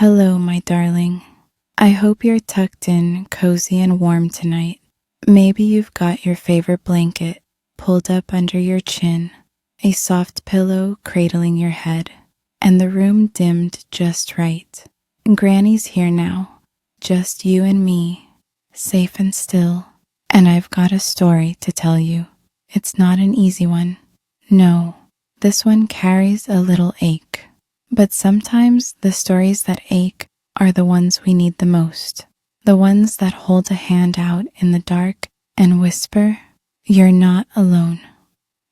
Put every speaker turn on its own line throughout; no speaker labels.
Hello, my darling. I hope you're tucked in, cozy and warm tonight. Maybe you've got your favorite blanket pulled up under your chin, a soft pillow cradling your head, and the room dimmed just right. Granny's here now, just you and me, safe and still, and I've got a story to tell you. It's not an easy one. No, this one carries a little ache. But sometimes the stories that ache are the ones we need the most. The ones that hold a hand out in the dark and whisper, "You're not alone."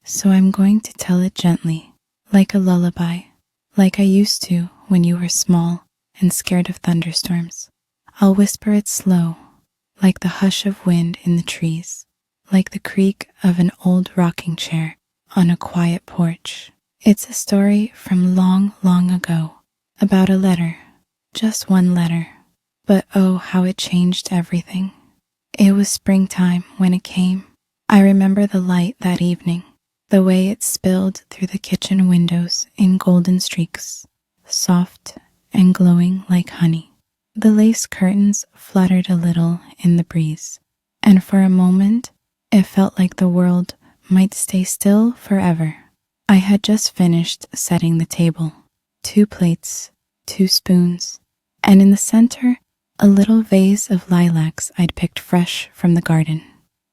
So I'm going to tell it gently, like a lullaby, like I used to when you were small and scared of thunderstorms. I'll whisper it slow, like the hush of wind in the trees, like the creak of an old rocking chair on a quiet porch. It's a story from long, long ago, about a letter, just one letter, but oh, how it changed everything. It was springtime when it came. I remember the light that evening, the way it spilled through the kitchen windows in golden streaks, soft and glowing like honey. The lace curtains fluttered a little in the breeze, and for a moment, it felt like the world might stay still forever. I had just finished setting the table, 2 plates, 2 spoons, and in the center, a little vase of lilacs I'd picked fresh from the garden.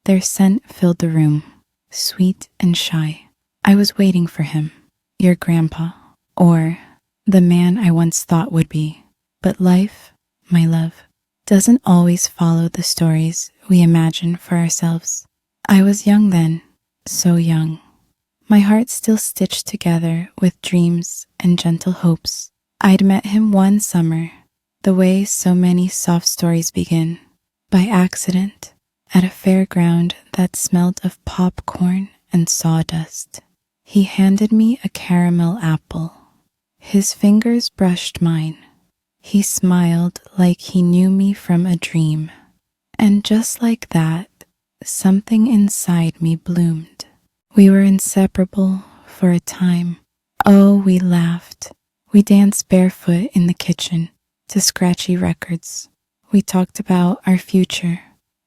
Their scent filled the room, sweet and shy. I was waiting for him, your grandpa, or the man I once thought would be. But life, my love, doesn't always follow the stories we imagine for ourselves. I was young then, so young. My heart still stitched together with dreams and gentle hopes. I'd met him one summer, the way so many soft stories begin, by accident, at a fairground that smelled of popcorn and sawdust. He handed me a caramel apple. His fingers brushed mine. He smiled like he knew me from a dream. And just like that, something inside me bloomed. We were inseparable for a time. Oh, we laughed. We danced barefoot in the kitchen to scratchy records. We talked about our future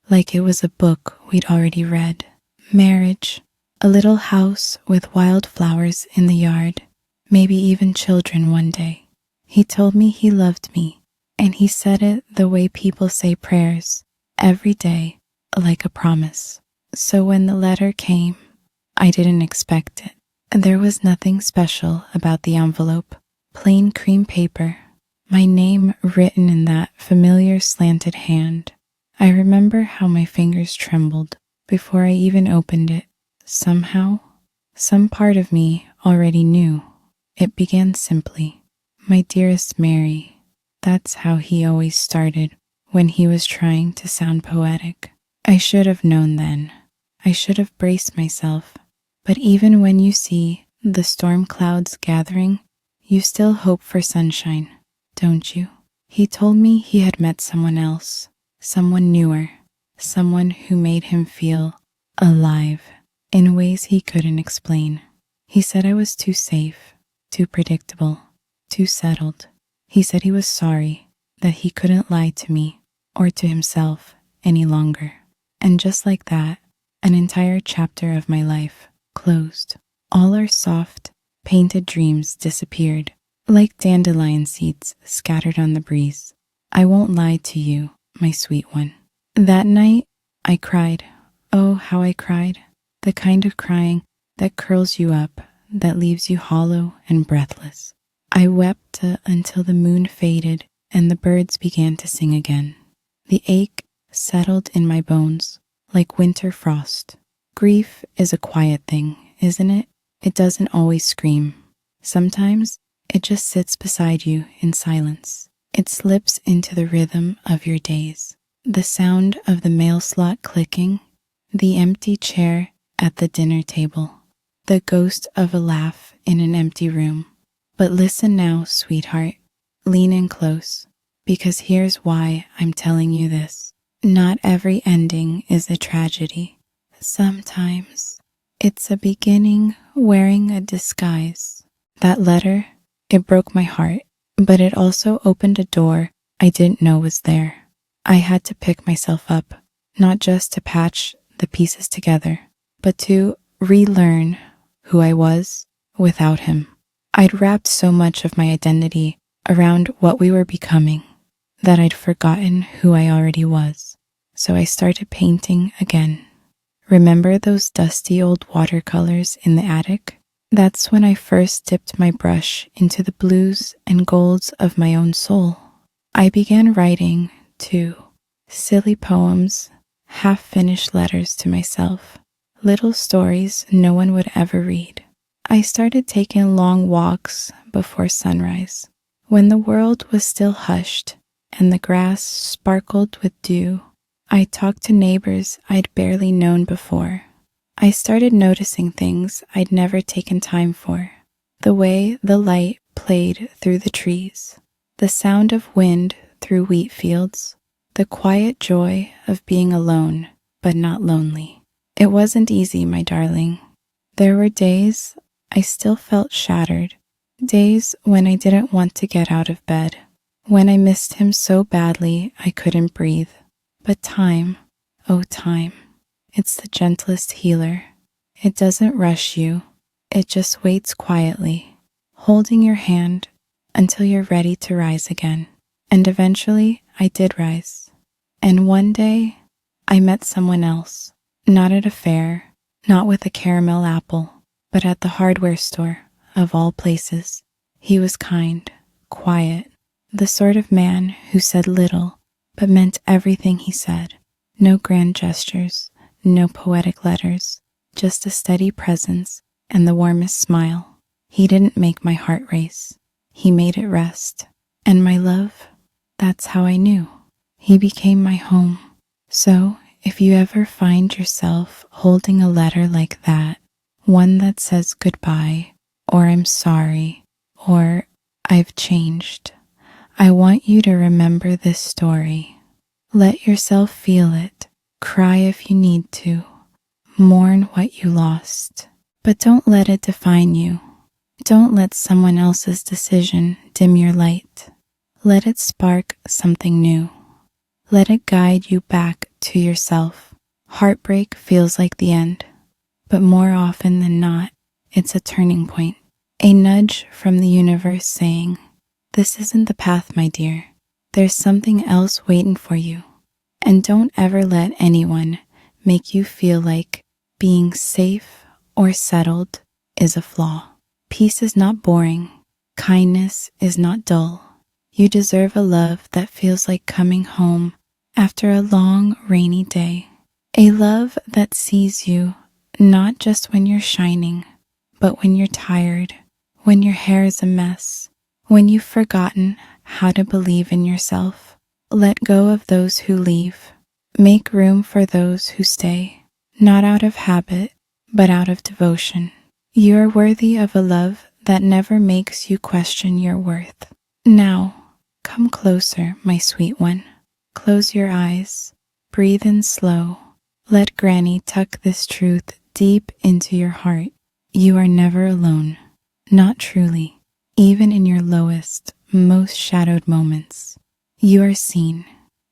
like it was a book we'd already read. Marriage, a little house with wildflowers in the yard, maybe even children one day. He told me he loved me, and he said it the way people say prayers, every day, like a promise. So when the letter came, I didn't expect it. There was nothing special about the envelope. Plain cream paper, my name written in that familiar slanted hand. I remember how my fingers trembled before I even opened it. Somehow, some part of me already knew. It began simply, "My dearest Mary." That's how he always started when he was trying to sound poetic. I should have known then. I should have braced myself. But even when you see the storm clouds gathering, you still hope for sunshine, don't you? He told me he had met someone else, someone newer, someone who made him feel alive in ways he couldn't explain. He said I was too safe, too predictable, too settled. He said he was sorry that he couldn't lie to me or to himself any longer. And just like that, an entire chapter of my life closed. All our soft, painted dreams disappeared, like dandelion seeds scattered on the breeze. I won't lie to you, my sweet one. That night, I cried. Oh, how I cried. The kind of crying that curls you up, that leaves you hollow and breathless. I wept until the moon faded and the birds began to sing again. The ache settled in my bones like winter frost. Grief is a quiet thing, isn't it? It doesn't always scream. Sometimes it just sits beside you in silence. It slips into the rhythm of your days. The sound of the mail slot clicking, the empty chair at the dinner table, the ghost of a laugh in an empty room. But listen now, sweetheart. Lean in close, because here's why I'm telling you this. Not every ending is a tragedy. Sometimes it's a beginning wearing a disguise. That letter, it broke my heart, but it also opened a door I didn't know was there. I had to pick myself up, not just to patch the pieces together, but to relearn who I was without him. I'd wrapped so much of my identity around what we were becoming that I'd forgotten who I already was. So I started painting again. Remember those dusty old watercolors in the attic? That's when I first dipped my brush into the blues and golds of my own soul. I began writing, too, silly poems, half-finished letters to myself, little stories no one would ever read. I started taking long walks before sunrise, when the world was still hushed and the grass sparkled with dew. I talked to neighbors I'd barely known before. I started noticing things I'd never taken time for. The way the light played through the trees, the sound of wind through wheat fields, the quiet joy of being alone but not lonely. It wasn't easy, my darling. There were days I still felt shattered, days when I didn't want to get out of bed, when I missed him so badly I couldn't breathe. But time, oh time, it's the gentlest healer. It doesn't rush you, it just waits quietly, holding your hand until you're ready to rise again. And eventually I did rise. And one day I met someone else, not at a fair, not with a caramel apple, but at the hardware store, of all places. He was kind, quiet, the sort of man who said little but meant everything he said. No grand gestures, no poetic letters, just a steady presence and the warmest smile. He didn't make my heart race. He made it rest. And my love, that's how I knew. He became my home. So, if you ever find yourself holding a letter like that, one that says goodbye, or I'm sorry, or I've changed, I want you to remember this story. Let yourself feel it. Cry if you need to. Mourn what you lost. But don't let it define you. Don't let someone else's decision dim your light. Let it spark something new. Let it guide you back to yourself. Heartbreak feels like the end, but more often than not, it's a turning point. A nudge from the universe saying, "This isn't the path, my dear. There's something else waiting for you." And don't ever let anyone make you feel like being safe or settled is a flaw. Peace is not boring. Kindness is not dull. You deserve a love that feels like coming home after a long, rainy day. A love that sees you not just when you're shining, but when you're tired, when your hair is a mess, when you've forgotten how to believe in yourself. Let go of those who leave. Make room for those who stay, not out of habit, but out of devotion. You are worthy of a love that never makes you question your worth. Now, come closer, my sweet one. Close your eyes. Breathe in slow. Let Granny tuck this truth deep into your heart. You are never alone. Not truly. Even in your lowest, most shadowed moments. You are seen.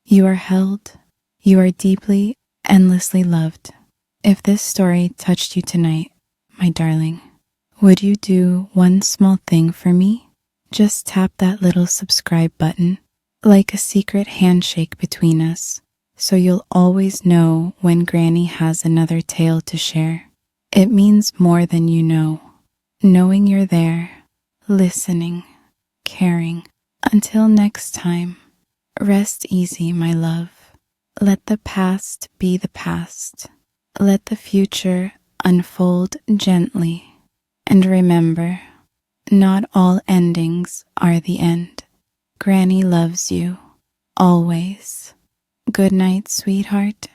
You are held. You are deeply, endlessly loved. If this story touched you tonight, my darling, would you do one small thing for me? Just tap that little subscribe button, like a secret handshake between us, so you'll always know when Granny has another tale to share. It means more than you know. Knowing you're there, listening, caring. Until next time, rest easy, my love. Let the past be the past. Let the future unfold gently. And remember, not all endings are the end. Granny loves you, always. Good night, sweetheart.